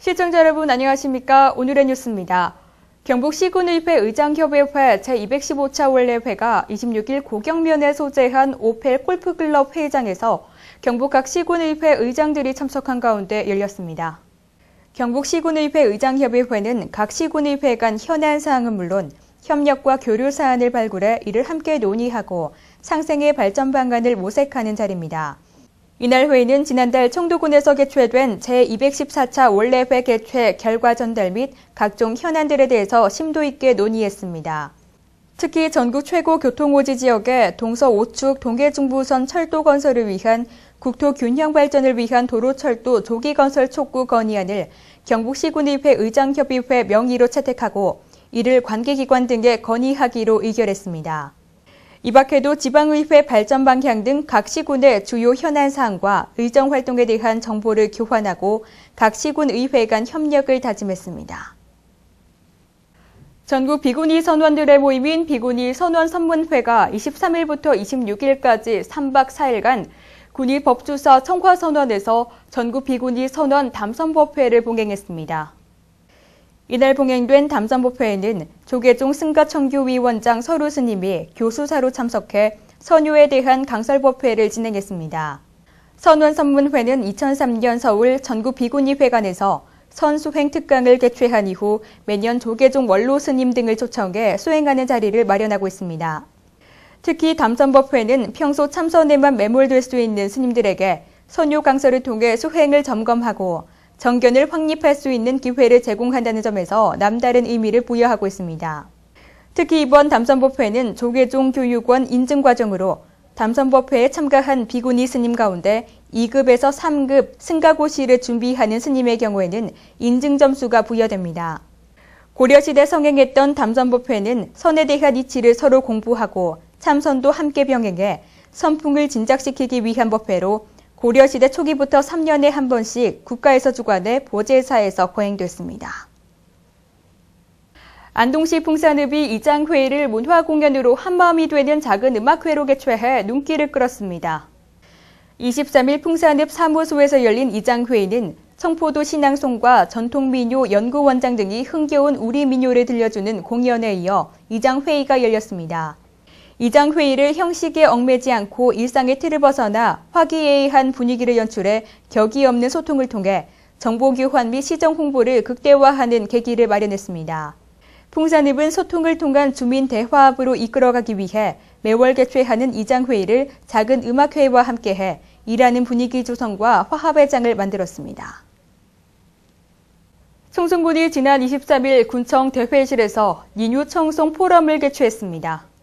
시청자 여러분 안녕하십니까? 오늘의 뉴스입니다. 경북 시군의회 의장협의회 제215차 원래회가 26일 고경면에 소재한 오펠 골프클럽 회의장에서 경북 각 시군의회 의장들이 참석한 가운데 열렸습니다. 경북 시군의회 의장협의회는 각 시군의회 간 현안 사항은 물론 협력과 교류 사안을 발굴해 이를 함께 논의하고 상생의 발전 방안을 모색하는 자리입니다. 이날 회의는 지난달 청도군에서 개최된 제214차 원래회 개최 결과 전달 및 각종 현안들에 대해서 심도 있게 논의했습니다. 특히 전국 최고 교통오지 지역의 동서 5축 동해중부선 철도 건설을 위한 국토 균형 발전을 위한 도로철도 조기 건설 촉구 건의안을 경북 시군의회 의장협의회 명의로 채택하고 이를 관계기관 등에 건의하기로 의결했습니다. 이 밖에도 지방의회 발전 방향 등 각 시군의 주요 현안 사항과 의정 활동에 대한 정보를 교환하고 각 시군 의회 간 협력을 다짐했습니다. 전국 비구니 선원들의 모임인 비구니 선원 선문회가 23일부터 26일까지 3박 4일간 군위 법주사 청화선원에서 전국 비구니 선원 담선법회를 봉행했습니다. 이날 봉행된 담선법회에는 조계종 승가청교위원장 서루 스님이 교수사로 참석해 선효에 대한 강설법회를 진행했습니다. 선원선문회는 2003년 서울 전국 비구니회관에서 선수행 특강을 개최한 이후 매년 조계종 원로 스님 등을 초청해 수행하는 자리를 마련하고 있습니다. 특히 담선법회는 평소 참선에만 매몰될 수 있는 스님들에게 선효 강설을 통해 수행을 점검하고 정견을 확립할 수 있는 기회를 제공한다는 점에서 남다른 의미를 부여하고 있습니다. 특히 이번 담선법회는 조계종 교육원 인증 과정으로 담선법회에 참가한 비구니 스님 가운데 2급에서 3급 승가고시를 준비하는 스님의 경우에는 인증 점수가 부여됩니다. 고려시대 성행했던 담선법회는 선에 대한 이치를 서로 공부하고 참선도 함께 병행해 선풍을 진작시키기 위한 법회로 고려시대 초기부터 3년에 한 번씩 국가에서 주관해 보제사에서 거행됐습니다. 안동시 풍산읍이 이장회의를 문화공연으로 한마음이 되는 작은 음악회로 개최해 눈길을 끌었습니다. 23일 풍산읍 사무소에서 열린 이장회의는 청포도 신앙송과 전통민요 연구원장 등이 흥겨운 우리 민요를 들려주는 공연에 이어 이장회의가 열렸습니다. 이장회의를 형식에 얽매지 않고 일상의 틀을 벗어나 화기애애한 분위기를 연출해 격이 없는 소통을 통해 정보교환 및 시정 홍보를 극대화하는 계기를 마련했습니다. 풍산읍은 소통을 통한 주민 대화합으로 이끌어가기 위해 매월 개최하는 이장회의를 작은 음악회와 함께해 일하는 분위기 조성과 화합의 장을 만들었습니다. 청송군이 지난 23일 군청 대회실에서 인유 청송 포럼을 개최했습니다.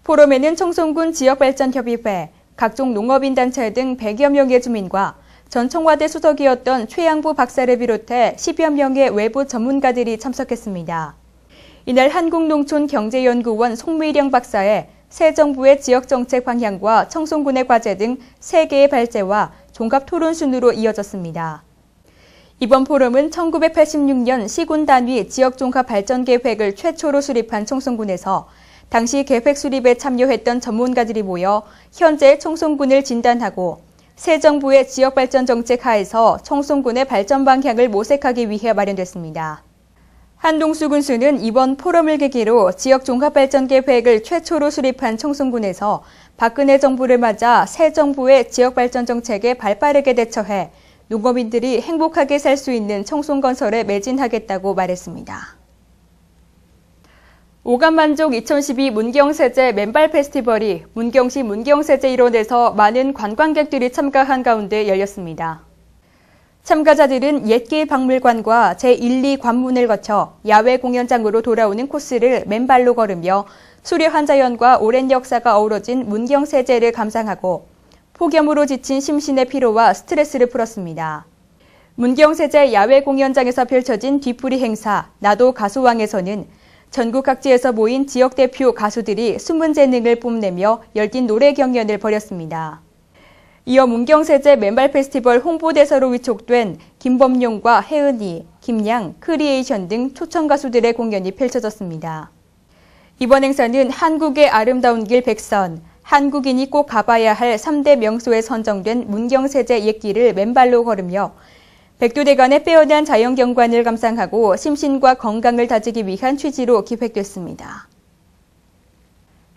포럼에는 청송군 지역발전협의회, 각종 농업인단체 등 100여 명의 주민과 전 청와대 수석이었던 최양부 박사를 비롯해 10여 명의 외부 전문가들이 참석했습니다. 이날 한국농촌경제연구원 송미령 박사의 새 정부의 지역정책 방향과 청송군의 과제 등 3개의 발제와 종합토론 순으로 이어졌습니다. 이번 포럼은 1986년 시군 단위 지역종합발전계획을 최초로 수립한 청송군에서 당시 계획 수립에 참여했던 전문가들이 모여 현재 청송군을 진단하고 새 정부의 지역발전 정책 하에서 청송군의 발전 방향을 모색하기 위해 마련됐습니다. 한동수 군수는 이번 포럼을 계기로 지역종합발전계획을 최초로 수립한 청송군에서 박근혜 정부를 맞아 새 정부의 지역발전 정책에 발빠르게 대처해 농업인들이 행복하게 살 수 있는 청송 건설에 매진하겠다고 말했습니다. 오감만족 2012 문경세제 맨발 페스티벌이 문경시 문경세제 일원에서 많은 관광객들이 참가한 가운데 열렸습니다. 참가자들은 옛길 박물관과 제1, 2관문을 거쳐 야외 공연장으로 돌아오는 코스를 맨발로 걸으며 수려한 자연과 오랜 역사가 어우러진 문경세제를 감상하고 폭염으로 지친 심신의 피로와 스트레스를 풀었습니다. 문경세제 야외 공연장에서 펼쳐진 뒤풀이 행사 나도 가수왕에서는 전국 각지에서 모인 지역 대표 가수들이 숨은 재능을 뽐내며 열띤 노래 경연을 벌였습니다. 이어 문경세제 맨발 페스티벌 홍보대사로 위촉된 김범용과 혜은이, 김양, 크리에이션 등 초청 가수들의 공연이 펼쳐졌습니다. 이번 행사는 한국의 아름다운 길 백선, 한국인이 꼭 가봐야 할 3대 명소에 선정된 문경세제 옛길을 맨발로 걸으며 백두대간의 빼어난 자연경관을 감상하고 심신과 건강을 다지기 위한 취지로 기획됐습니다.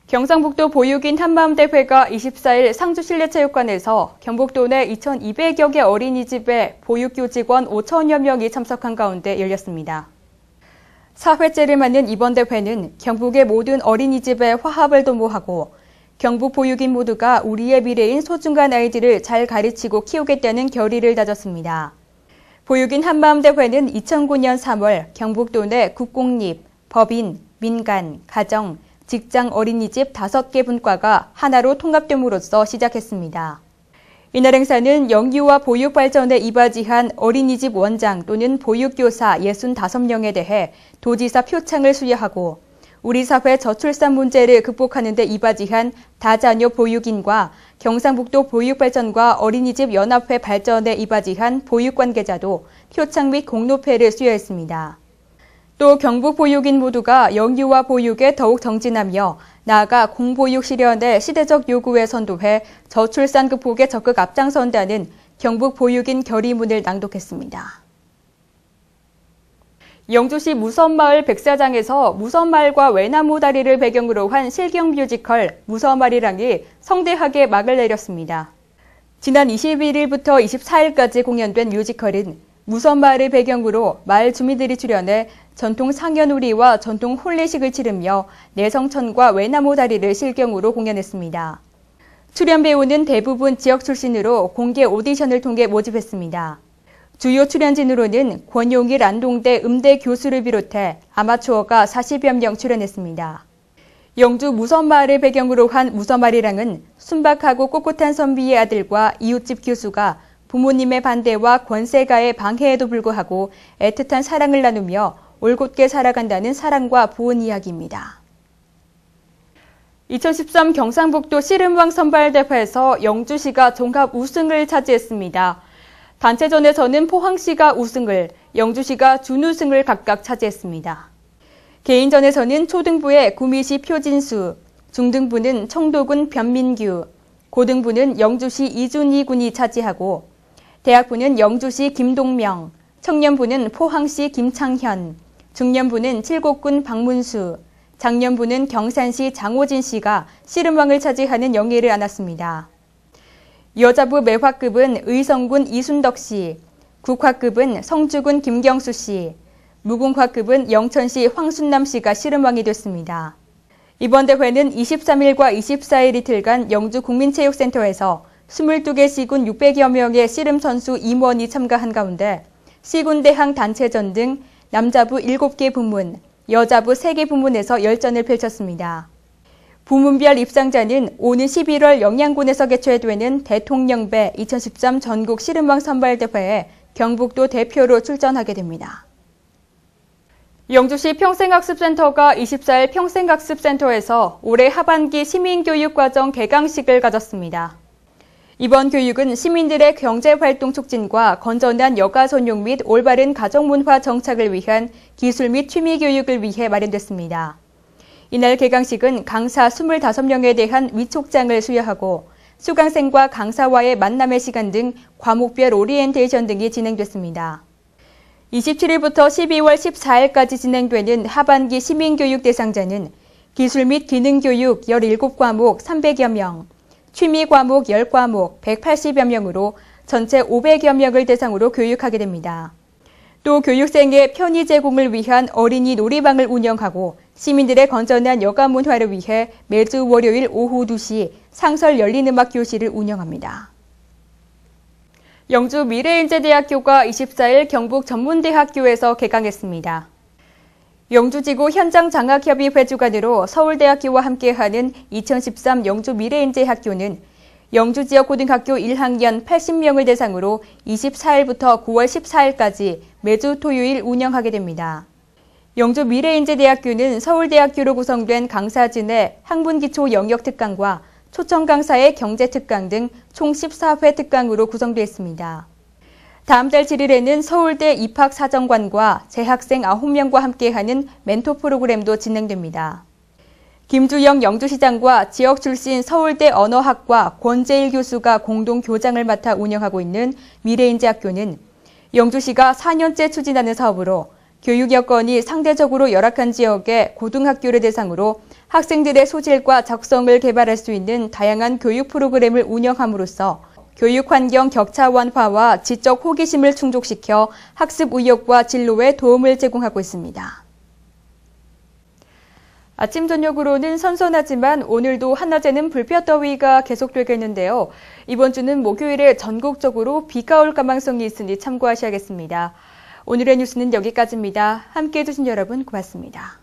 경상북도 보육인 한마음대회가 24일 상주실내체육관에서 경북도 내 2,200여 개 어린이집에 보육교직원 5천여 명이 참석한 가운데 열렸습니다. 4회째를 맞는 이번 대회는 경북의 모든 어린이집의 화합을 도모하고 경북 보육인 모두가 우리의 미래인 소중한 아이들을 잘 가르치고 키우겠다는 결의를 다졌습니다. 보육인 한마음대회는 2009년 3월 경북도 내 국공립, 법인, 민간, 가정, 직장 어린이집 5개 분과가 하나로 통합됨으로써 시작했습니다. 이날 행사는 영유아 보육 발전에 이바지한 어린이집 원장 또는 보육교사 65명에 대해 도지사 표창을 수여하고 우리 사회 저출산 문제를 극복하는 데 이바지한 다자녀 보육인과 경상북도 보육발전과 어린이집 연합회 발전에 이바지한 보육관계자도 표창 및 공로패를 수여했습니다. 또 경북 보육인 모두가 영유아 보육에 더욱 정진하며 나아가 공보육 실현의 시대적 요구에 선도해 저출산 극복에 적극 앞장선다는 경북 보육인 결의문을 낭독했습니다. 영주시 무선마을 백사장에서 무선마을과 외나무 다리를 배경으로 한 실경 뮤지컬 무서마리랑이 성대하게 막을 내렸습니다. 지난 21일부터 24일까지 공연된 뮤지컬은 무선마을을 배경으로 마을 주민들이 출연해 전통 상여놀이와 전통 혼례식을 치르며 내성천과 외나무 다리를 실경으로 공연했습니다. 출연 배우는 대부분 지역 출신으로 공개 오디션을 통해 모집했습니다. 주요 출연진으로는 권용일 안동대 음대 교수를 비롯해 아마추어가 40여 명 출연했습니다. 영주 무선마을을 배경으로 한 무선마리랑은 순박하고 꼿꼿한 선비의 아들과 이웃집 교수가 부모님의 반대와 권세가의 방해에도 불구하고 애틋한 사랑을 나누며 올곧게 살아간다는 사랑과 부은 이야기입니다. 2013 경상북도 씨름왕 선발대회에서 영주시가 종합 우승을 차지했습니다. 단체전에서는 포항시가 우승을, 영주시가 준우승을 각각 차지했습니다. 개인전에서는 초등부의 구미시 표진수, 중등부는 청도군 변민규, 고등부는 영주시 이준희 군이 차지하고 대학부는 영주시 김동명, 청년부는 포항시 김창현, 중년부는 칠곡군 박문수, 장년부는 경산시 장호진 씨가 씨름왕을 차지하는 영예를 안았습니다. 여자부 매화급은 의성군 이순덕 씨, 국화급은 성주군 김경수 씨, 무궁화급은 영천시 황순남 씨가 씨름왕이 됐습니다. 이번 대회는 23일과 24일 이틀간 영주국민체육센터에서 22개 시군 600여 명의 씨름 선수 임원이 참가한 가운데 시군대항 단체전 등 남자부 7개 부문, 여자부 3개 부문에서 열전을 펼쳤습니다. 부문별 입상자는 오는 11월 영양군에서 개최되는 대통령배 2013 전국 씨름왕 선발대회에 경북도 대표로 출전하게 됩니다. 영주시 평생학습센터가 24일 평생학습센터에서 올해 하반기 시민교육과정 개강식을 가졌습니다. 이번 교육은 시민들의 경제활동 촉진과 건전한 여가 전용 및 올바른 가정문화 정착을 위한 기술 및 취미 교육을 위해 마련됐습니다. 이날 개강식은 강사 25명에 대한 위촉장을 수여하고 수강생과 강사와의 만남의 시간 등 과목별 오리엔테이션 등이 진행됐습니다. 27일부터 12월 14일까지 진행되는 하반기 시민교육 대상자는 기술 및 기능교육 17과목 300여 명, 취미 과목 10과목 180여 명으로 전체 500여 명을 대상으로 교육하게 됩니다. 또 교육생의 편의 제공을 위한 어린이 놀이방을 운영하고 시민들의 건전한 여가 문화를 위해 매주 월요일 오후 2시 상설 열린음악 교실을 운영합니다. 영주 미래인재대학교가 24일 경북 전문대학교에서 개강했습니다. 영주지구 현장장학협의회 주관으로 서울대학교와 함께하는 2013 영주 미래인재학교는 영주 지역 고등학교 1학년 80명을 대상으로 24일부터 9월 14일까지 매주 토요일 운영하게 됩니다. 영주 미래인재대학교는 서울대학교로 구성된 강사진의 학문기초 영역 특강과 초청 강사의 경제특강 등 총 14회 특강으로 구성되어 있습니다. 다음 달 7일에는 서울대 입학사정관과 재학생 9명과 함께하는 멘토 프로그램도 진행됩니다. 김주영 영주시장과 지역 출신 서울대 언어학과 권재일 교수가 공동 교장을 맡아 운영하고 있는 미래인재학교는 영주시가 4년째 추진하는 사업으로 교육 여건이 상대적으로 열악한 지역의 고등학교를 대상으로 학생들의 소질과 적성을 개발할 수 있는 다양한 교육 프로그램을 운영함으로써 교육 환경 격차 완화와 지적 호기심을 충족시켜 학습 의욕과 진로에 도움을 제공하고 있습니다. 아침 저녁으로는 선선하지만 오늘도 한낮에는 불볕더위가 계속되겠는데요. 이번 주는 목요일에 전국적으로 비가 올 가능성이 있으니 참고하셔야겠습니다. 오늘의 뉴스는 여기까지입니다. 함께해 주신 여러분 고맙습니다.